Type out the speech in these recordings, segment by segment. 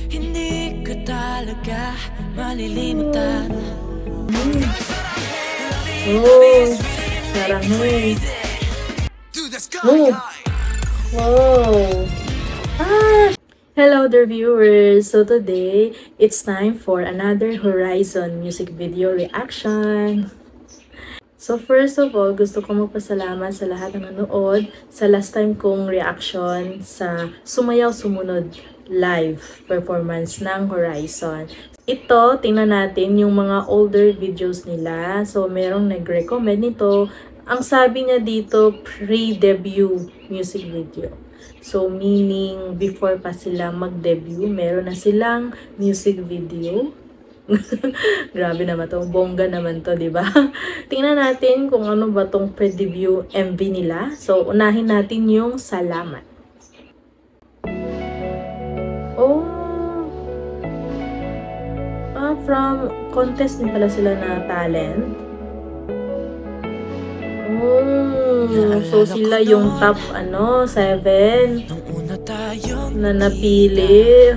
Hindi ka talaga malilimutan. Oh, sarangay. Oh, wow. Hello there viewers. So today, it's time for another Horizon music video reaction. So first of all, gusto ko magpasalamat sa lahat ng nanood sa last time kong reaction sa Sumayaw Sumunod live performance ng Horizon. Ito, tingnan natin yung mga older videos nila. So merong nag-recommend nito. Ang sabi niya dito, pre-debut music video. So meaning before pa sila mag-debut, meron na silang music video. Grabe naman to, bongga naman to, di ba? Tingnan natin kung ano ba tong pre-debut MV nila. So, unahin natin yung Salamat. Oh! From contest din pala sila na talent. Oh! So, sila yung top, 7 na napili.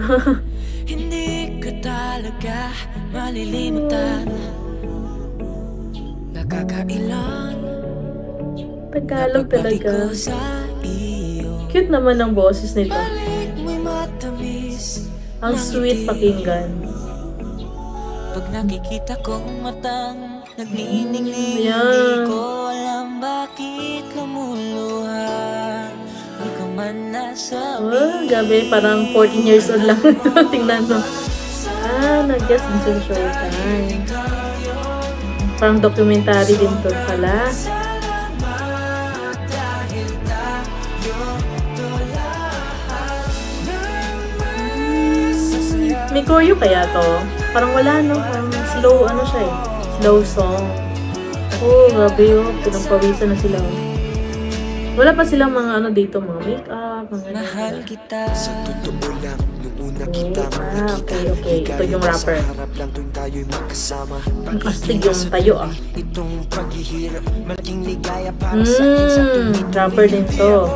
Hindi ka talaga malilimutan. Nakakailan Tagalog talaga. sa iyo. Cute naman ang boses nito. Balik mo'y matamis. Ang sweet pakinggan. Pag nakikita kong matang nagniningning, Yan. Hindi ko alam bakit lumuluha. Di ko man nasabi. Oh, gabi, parang 14 years old lang. Tingnan mo. Nag-guest din sa Showtime. Parang documentary din to pala. May choreo kaya to? Parang wala, no? Parang slow, siya eh. Slow song. Oh, grabe yun. Pinagpawisan na sila. Wala pa silang mga dito, mga make-up, mga Mahal kita. Sa totoo lang, nung una kita okay. Ito yung rapper. harap lang tuwing tayo'y magkasama. Ang astig yung tayo, Itong paghihirap, malaking ligaya para sa akin sa tuwing rapper din to.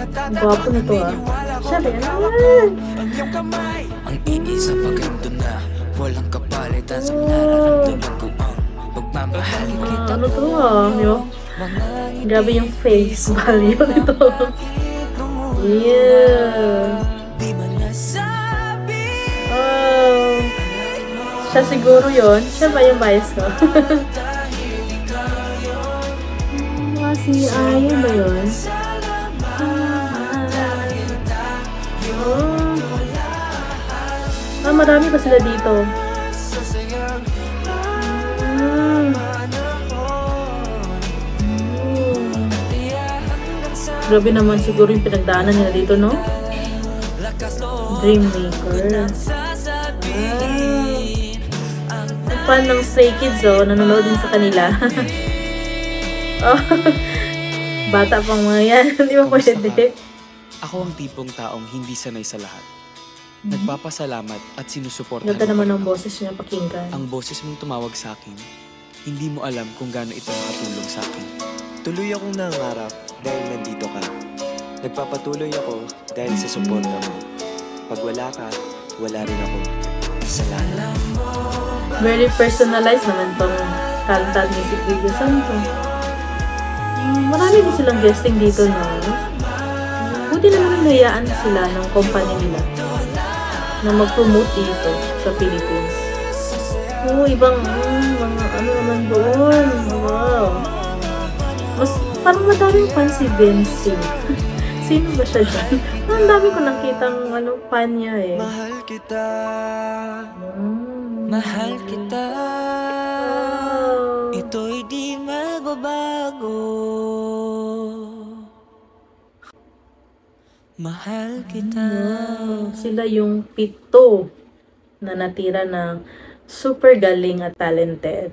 Ang gwapo nito, Siya ba yan? ang iyong kamay. Ang iisa pagkando na walang kapalitan sa nararamdaman ko ang pagmamahal kita. Ano to, Grabe yung face value nito. Yeah. Di man nasabi. Oh. Siya siguro yun. Siya ba yung bias ko? Si Ayo ba yun? Marami pa sila dito. Grabe naman siguro yung pinagdaanan nila dito, no? Dreammaker. Fan ng Stray Kids, nanonood din sa kanila. Bata pang mga yan. Hindi ba pwede? Ako ang tipong taong hindi sanay sa lahat. Nagpapasalamat at sinusuportahan Ganda mo naman pa ang rin boses niya, pakinggan. ang boses mong tumawag sa akin. Hindi mo alam kung gaano ito nakatulong sa akin. Tuloy akong nangarap dahil nandito ka. Nagpapatuloy ako dahil sa suporta mo. Pag wala ka, wala rin ako. Salamat. Very personalized naman tong kanta music video. Saan to? Marami din silang guesting dito, no? Buti naman hinayaan sila ng company nila na mag-promote dito sa Philippines. Ibang mga naman doon. Wow. Mas parang madaming fan si Vinci. Sino ba siya dyan? Ang dami ko nakitang fan niya eh. Mahal kita. Mahal kita. Ito'y di magbabago. Mahal kita. Sila yung 7 na natira ng super galing at talented.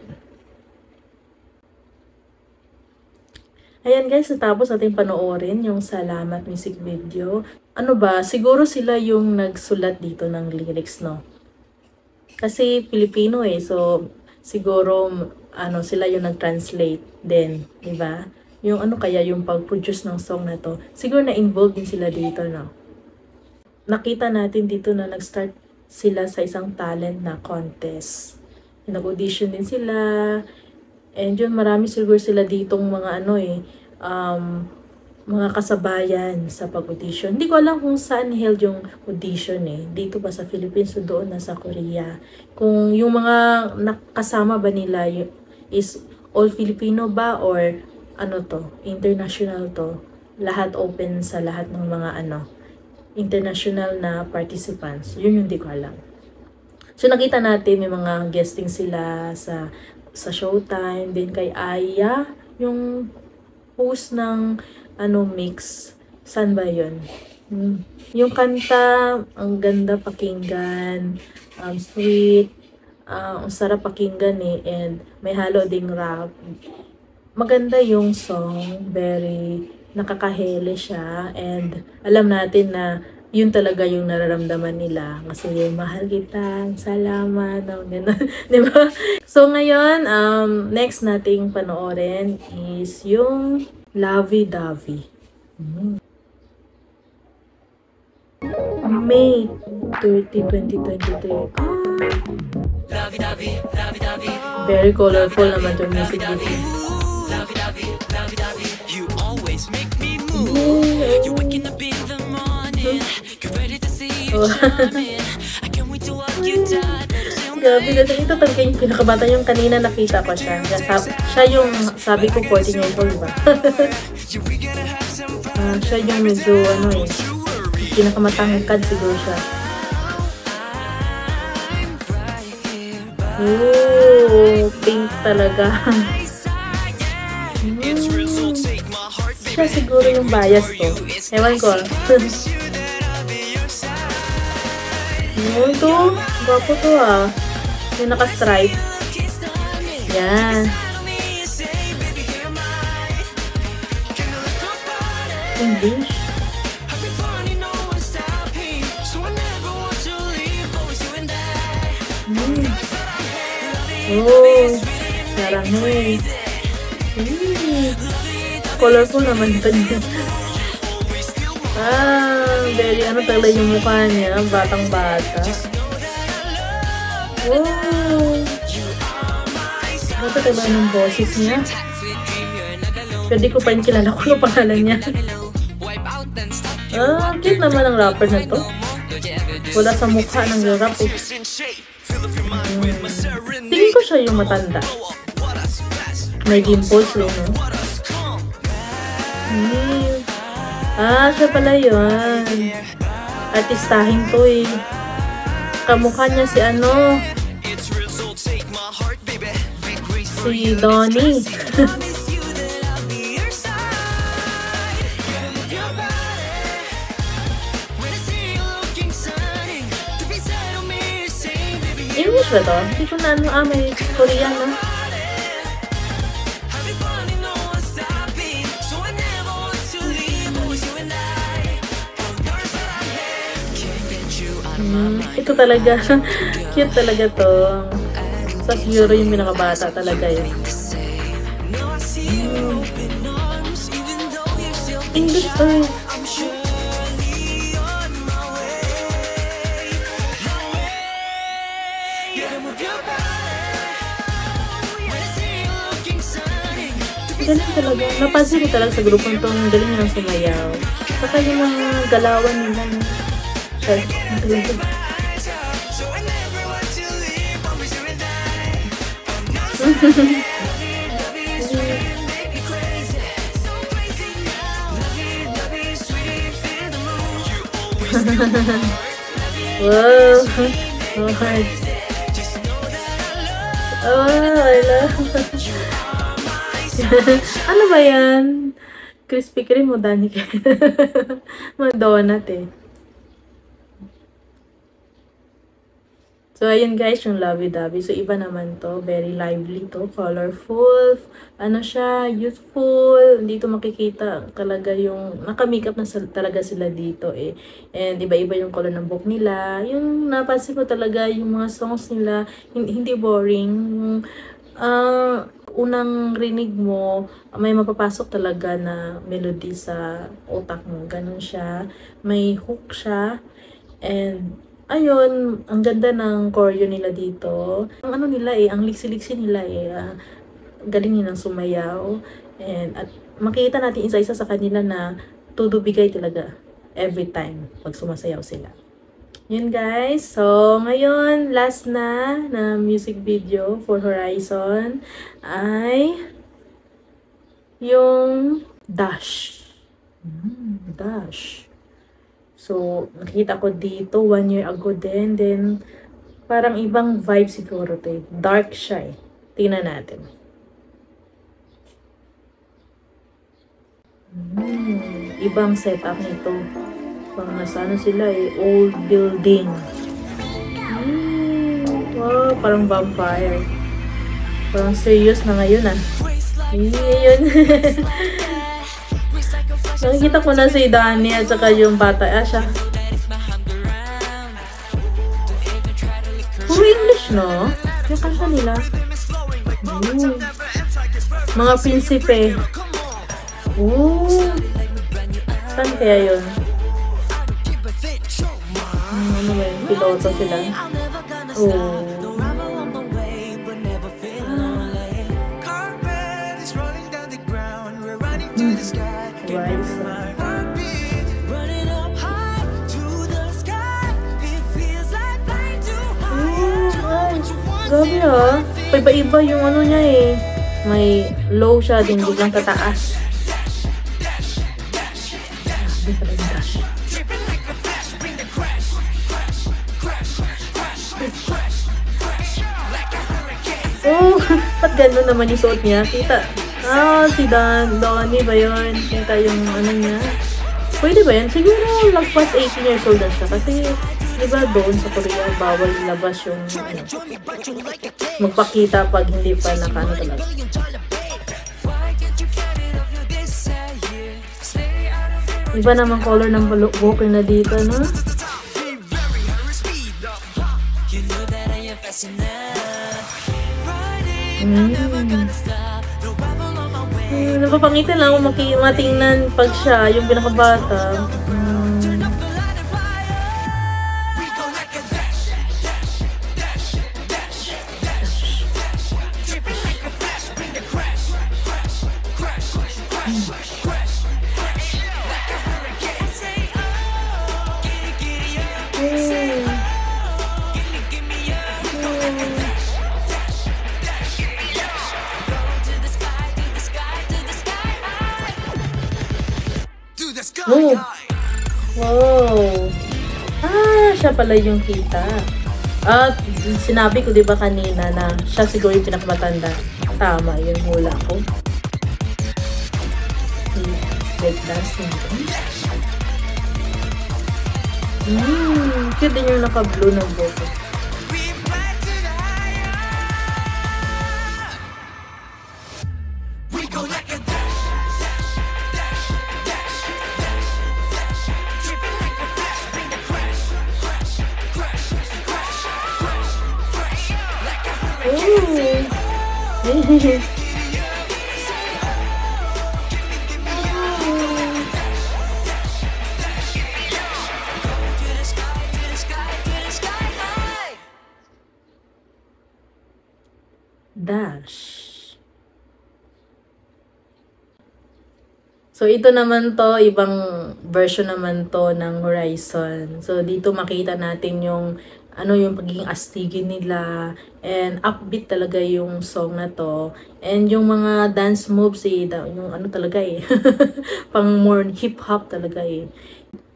Ayan guys, tapos natin panoorin yung Salamat music video. Ano ba? Siguro sila yung nagsulat dito ng lyrics, no? Kasi Filipino eh, so siguro sila yung nag-translate din, di ba? Yung kaya yung pag-produce ng song na to. Siguro na-involved din sila dito, no? nakita natin dito na nag-start sila sa isang talent na contest. Nag-audition din sila. And yun, marami siguro sila ditong mga mga kasabayan sa pag-audition. Hindi ko alam kung saan held yung audition Dito ba sa Philippines o doon na sa Korea? Kung yung mga nakasama ba nila is all Filipino ba or international to? Lahat open sa lahat ng mga international na participants. Yun yung di ko alam. So nakita natin may mga guesting sila sa Showtime, din kay Aya, yung host ng mix. San ba yun? Yung kanta, ang ganda pakinggan, sweet, ang sarap pakinggan and may halo ding rap. Maganda yung song, very nakakahele siya, and alam natin na yun talaga yung nararamdaman nila. Kasi yung mahal kita, salamat, gano'n. Diba? So ngayon, next nating panoorin is yung Lovey-Dovey. May 30, 2023. Very colorful naman yung music video. You always make me move. You're waking up in the morning. You're ready to see you charming. I can't wait to walk you down. Grabe, ito talaga yung pinakabata yung kanina nakita ko siya. Siya yung, sabi ko 14 years old, diba? Siya yung medyo, pinakamatangkad siguro siya. Ooh, pink talaga. Siya siguro yung bias ko. Ewan ko. Ito, gwapo to Yung naka-stripe. Yan. English. Oh, sarangay. Colorful naman ito niya. Very talaga yung mukha niya. Batang-bata. Oh. Ito talaga yung boses niya. Pero di ko pa rin kilala kung ano pangalan niya. Cute naman ang rapper na to. Wala sa mukha ng rap Tingin ko siya yung matanda. May dimples no? Siya pala yun. Artistahin to Kamukha niya si si Donnie. English ba to? Hindi ko na may Korean Ito talaga. Cute talaga to. Sa siguro yung pinakabata talaga yun. English galing talaga. Napansin ko talaga sa grupo itong galing nilang sumayaw. Saka yung mga galawan nila. Wow! Oh, hard. I love ano ba yan? Krispy Kreme o Dani mga donut So, ayun guys, yung Lovey-Dovey. So, iba naman to. Very lively to. Colorful. Siya, youthful. Dito makikita talaga yung, naka-makeup na talaga sila dito And iba-iba yung color ng buhok nila. Yung napansin ko talaga, yung mga songs nila, hindi boring. Unang rinig mo, may mapapasok talaga na melody sa utak mo. Ganon siya. May hook siya. And ayun, ang ganda ng choreo nila dito. Ang ano nila ang liksi-liksi nila galing nilang sumayaw. And at makita natin isa-isa sa kanila na todo bigay talaga every time pag sumasayaw sila. Yun guys. So, ngayon, last na music video for Horizon ay yung Dash. Dash. So, nakita ko dito 1 year ago din. Then, parang ibang vibe siguro to. Dark siya Tingnan natin. Ibang setup nito. Parang nasa sila old building. Wow, parang vampire. Parang serious na ngayon Yun. Nakikita ko na si Danny at saka yung bata. Siya. Puro English, no? Yung kanta nila. Mga prinsipe. Saan kaya yun? Ano ba yun? Piloto sila. Grabe Paiba-iba yung ano niya May low siya din, biglang tataas. Ba't gano'n naman yung suot niya? Kita. Si Donnie ba yun? Kita yung ano niya. Pwede ba yan? Siguro lagpas 18 years old na siya. Kasi, diba doon sa Korea, bawal labas yung magpakita pag hindi pa nakaano talaga. Iba naman color ng walker na dito, no? Napapangitan lang kung matingnan pag siya, yung pinakabata. Wow! Siya pala yung kita. Sinabi ko diba kanina na siya siguro yung pinakamatanda. Tama, yun hula ko. Breakdance nito. Cute din yung naka-blue ng buko. Dash. So, ito naman to, ibang version naman to ng Horizon. So, dito makita natin yung yung pagiging astigin nila, and upbeat talaga yung song na to, and yung mga dance moves yung talaga pang more hip-hop talaga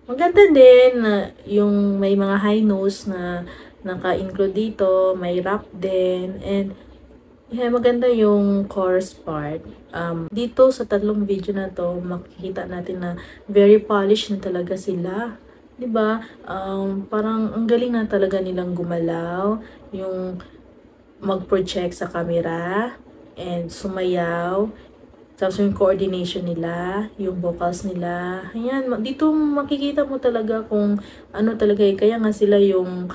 Maganda din yung may mga high notes na naka-include dito, may rap din, and maganda yung chorus part. Dito sa tatlong video na to, makikita natin na very polished na talaga sila. Diba? Parang ang galing na talaga nilang gumalaw, yung mag-project sa camera, and sumayaw, tapos yung coordination nila, yung vocals nila. Ayan, dito makikita mo talaga kung ano talaga kaya nga sila yung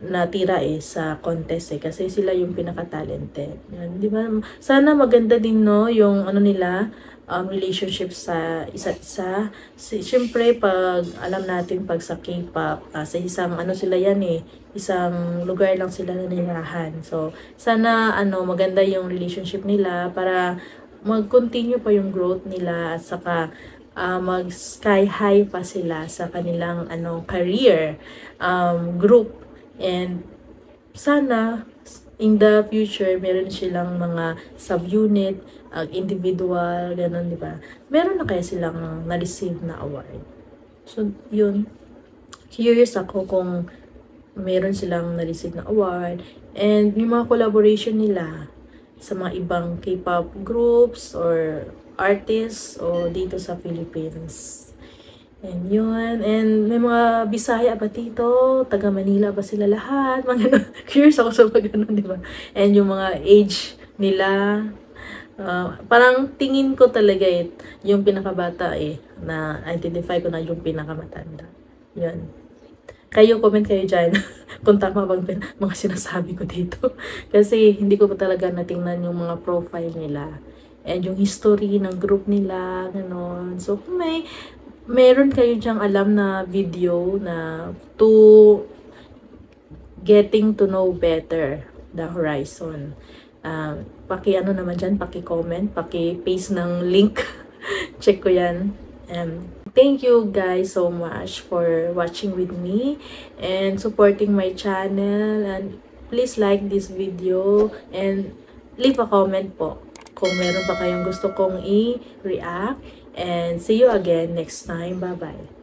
natira sa contest kasi sila yung pinaka-talented. Yan, di ba? Sana maganda din yung nila, relationship sa isa't isa. Siyempre, pag alam natin pag sa K-pop, sa isang ano sila yan isang lugar lang sila na nirahan. So, sana maganda yung relationship nila para mag-continue pa yung growth nila at saka mag sky high pa sila sa kanilang career group, and sana in the future meron silang mga subunit, individual, ganun, di ba? Meron na kaya silang na-receive na award. So yun, curious ako kung meron silang na-receive na award, and yung mga collaboration nila sa mga ibang K-pop groups or artists o dito sa Philippines. And yun. And may mga Bisaya ba dito? Taga Manila ba sila lahat? Mga curious ako sa mga ganun, di ba? And yung mga age nila, parang tingin ko talaga yung pinakabata na identify ko na yung pinakamatanda. Yun. Kayo, comment kayo dyan kung tama bang mga sinasabi ko dito. Kasi hindi ko pa talaga natingnan yung mga profile nila. And yung history ng group nila, gano'n. So, kung meron kayo dyang alam na video na to getting to know better the Horizon, naman dyan, paki-comment, paki-paste ng link. Check ko yan. Thank you guys so much for watching with me and supporting my channel, and please like this video and leave a comment po kung meron pa kayong gusto kong i-react, and see you again next time. Bye bye.